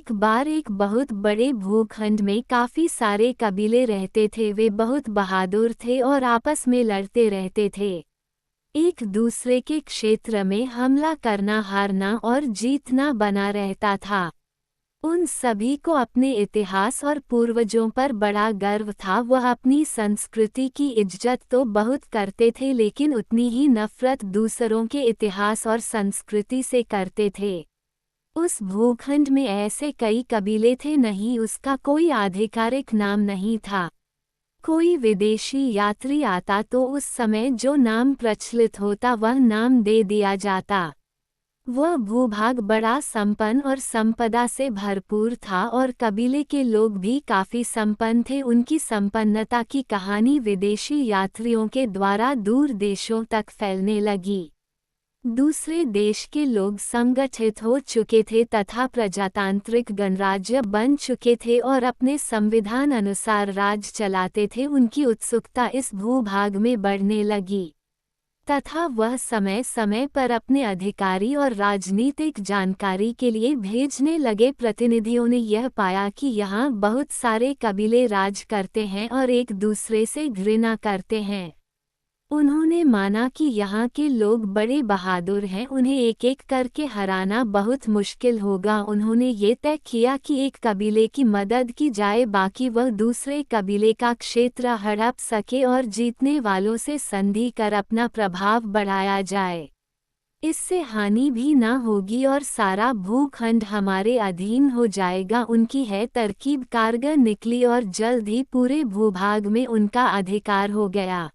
एक बार एक बहुत बड़े भूखंड में काफी सारे कबीले रहते थे। वे बहुत बहादुर थे और आपस में लड़ते रहते थे। एक दूसरे के क्षेत्र में हमला करना, हारना और जीतना बना रहता था। उन सभी को अपने इतिहास और पूर्वजों पर बड़ा गर्व था। वह अपनी संस्कृति की इज्जत तो बहुत करते थे, लेकिन उतनी ही नफरत दूसरों के इतिहास और संस्कृति से करते थे। उस भूखंड में ऐसे कई कबीले थे, नहीं उसका कोई आधिकारिक नाम नहीं था। कोई विदेशी यात्री आता तो उस समय जो नाम प्रचलित होता वह नाम दे दिया जाता। वह भूभाग बड़ा संपन्न और संपदा से भरपूर था और कबीले के लोग भी काफी संपन्न थे। उनकी संपन्नता की कहानी विदेशी यात्रियों के द्वारा दूर देशों तक फैलने लगी। दूसरे देश के लोग संगठित हो चुके थे तथा प्रजातांत्रिक गणराज्य बन चुके थे और अपने संविधान अनुसार राज चलाते थे। उनकी उत्सुकता इस भूभाग में बढ़ने लगी तथा वह समय समय पर अपने अधिकारी और राजनीतिक जानकारी के लिए भेजने लगे। प्रतिनिधियों ने यह पाया कि यहाँ बहुत सारे कबीले राज करते हैं और एक दूसरे से घृणा करते हैं। उन्होंने माना कि यहाँ के लोग बड़े बहादुर हैं, उन्हें एक एक करके हराना बहुत मुश्किल होगा। उन्होंने ये तय किया कि एक कबीले की मदद की जाए, बाकी वह दूसरे कबीले का क्षेत्र हड़प सके और जीतने वालों से संधि कर अपना प्रभाव बढ़ाया जाए। इससे हानि भी न होगी और सारा भूखंड हमारे अधीन हो जाएगा। उनकी है तरकीब कारगर निकली और जल्द ही पूरे भूभाग में उनका अधिकार हो गया।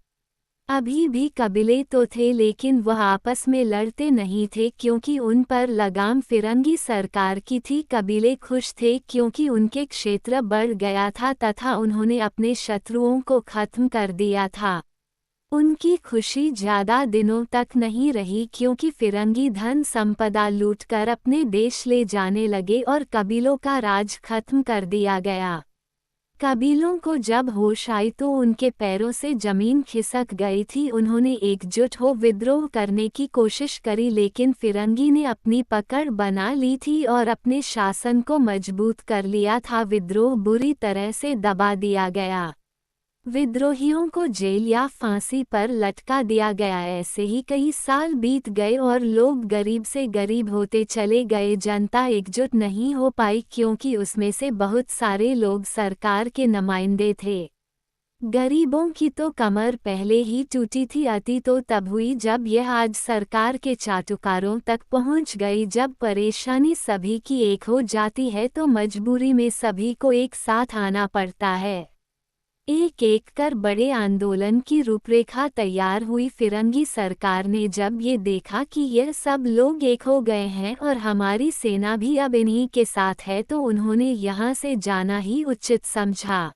अभी भी कबीले तो थे, लेकिन वह आपस में लड़ते नहीं थे क्योंकि उन पर लगाम फिरंगी सरकार की थी। कबीले खुश थे क्योंकि उनके क्षेत्र बढ़ गया था तथा उन्होंने अपने शत्रुओं को खत्म कर दिया था। उनकी खुशी ज्यादा दिनों तक नहीं रही क्योंकि फिरंगी धन संपदा लूटकर अपने देश ले जाने लगे और कबीलों का राज खत्म कर दिया गया। कबीलों को जब होश आई तो उनके पैरों से जमीन खिसक गई थी। उन्होंने एकजुट हो विद्रोह करने की कोशिश करी, लेकिन फिरंगी ने अपनी पकड़ बना ली थी और अपने शासन को मजबूत कर लिया था। विद्रोह बुरी तरह से दबा दिया गया। विद्रोहियों को जेल या फांसी पर लटका दिया गया। ऐसे ही कई साल बीत गए और लोग गरीब से गरीब होते चले गए। जनता एकजुट नहीं हो पाई क्योंकि उसमें से बहुत सारे लोग सरकार के नुमाइंदे थे। गरीबों की तो कमर पहले ही टूटी थी। अति तो तब हुई जब यह आज सरकार के चाटुकारों तक पहुंच गई। जब परेशानी सभी की एक हो जाती है तो मजबूरी में सभी को एक साथ आना पड़ता है। एक एक कर बड़े आंदोलन की रूपरेखा तैयार हुई। फिरंगी सरकार ने जब ये देखा कि यह सब लोग एक हो गए हैं और हमारी सेना भी अब इन्हीं के साथ है, तो उन्होंने यहाँ से जाना ही उचित समझा।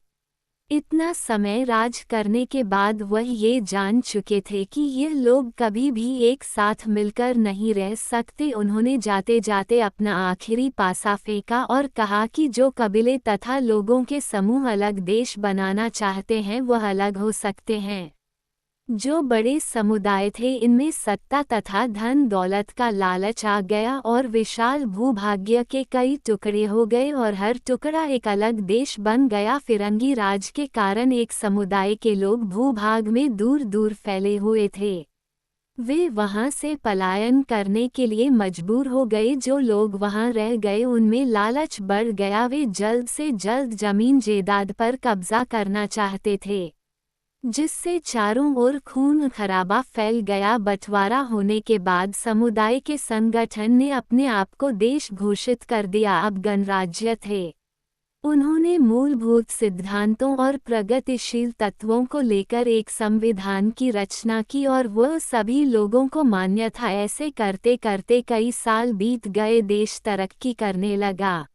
इतना समय राज करने के बाद वह ये जान चुके थे कि ये लोग कभी भी एक साथ मिलकर नहीं रह सकते। उन्होंने जाते जाते अपना आखिरी पासा फेंका और कहा कि जो कबीले तथा लोगों के समूह अलग देश बनाना चाहते हैं वह अलग हो सकते हैं। जो बड़े समुदाय थे इनमें सत्ता तथा धन दौलत का लालच आ गया और विशाल भूभाग्य के कई टुकड़े हो गए और हर टुकड़ा एक अलग देश बन गया। फिरंगी राज के कारण एक समुदाय के लोग भूभाग में दूर दूर फैले हुए थे। वे वहां से पलायन करने के लिए मजबूर हो गए। जो लोग वहां रह गए उनमें लालच बढ़ गया। वे जल्द से जल्द जमीन जायदाद पर कब्जा करना चाहते थे, जिससे चारों ओर खून खराबा फैल गया। बंटवारा होने के बाद समुदाय के संगठन ने अपने आप को देश घोषित कर दिया। अब गणराज्य थे। उन्होंने मूलभूत सिद्धांतों और प्रगतिशील तत्वों को लेकर एक संविधान की रचना की और वह सभी लोगों को मान्य था। ऐसे करते करते कई साल बीत गए। देश तरक्की करने लगा।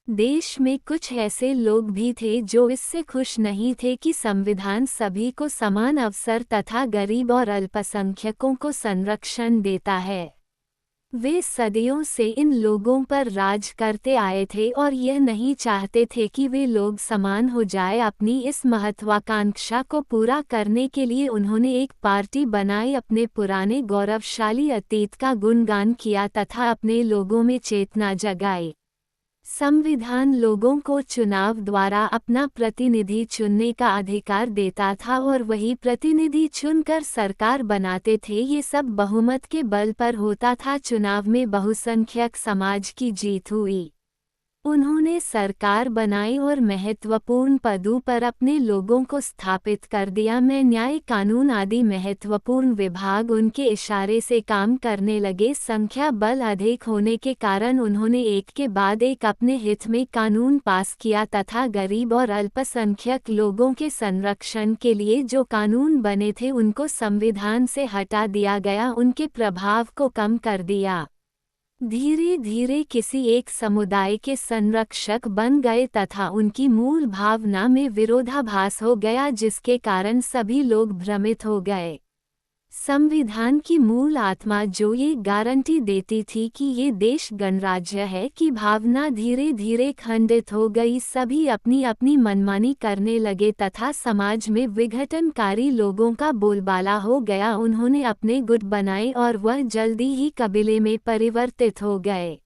देश में कुछ ऐसे लोग भी थे जो इससे खुश नहीं थे कि संविधान सभी को समान अवसर तथा गरीब और अल्पसंख्यकों को संरक्षण देता है। वे सदियों से इन लोगों पर राज करते आए थे और यह नहीं चाहते थे कि वे लोग समान हो जाए। अपनी इस महत्वाकांक्षा को पूरा करने के लिए उन्होंने एक पार्टी बनाई, अपने पुराने गौरवशाली अतीत का गुणगान किया तथा अपने लोगों में चेतना जगाई। संविधान लोगों को चुनाव द्वारा अपना प्रतिनिधि चुनने का अधिकार देता था और वही प्रतिनिधि चुनकर सरकार बनाते थे। ये सब बहुमत के बल पर होता था। चुनाव में बहुसंख्यक समाज की जीत हुई। उन्होंने सरकार बनाई और महत्वपूर्ण पदों पर अपने लोगों को स्थापित कर दिया। में न्याय, कानून आदि महत्वपूर्ण विभाग उनके इशारे से काम करने लगे। संख्या बल अधिक होने के कारण उन्होंने एक के बाद एक अपने हित में कानून पास किया तथा गरीब और अल्पसंख्यक लोगों के संरक्षण के लिए जो कानून बने थे उनको संविधान से हटा दिया गया, उनके प्रभाव को कम कर दिया। धीरे धीरे किसी एक समुदाय के संरक्षक बन गए तथा उनकी मूल भावना में विरोधाभास हो गया, जिसके कारण सभी लोग भ्रमित हो गए। संविधान की मूल आत्मा जो ये गारंटी देती थी कि ये देश गणराज्य है की भावना धीरे धीरे खंडित हो गई। सभी अपनी अपनी मनमानी करने लगे तथा समाज में विघटनकारी लोगों का बोलबाला हो गया। उन्होंने अपने गुट बनाए और वह जल्दी ही कबीले में परिवर्तित हो गए।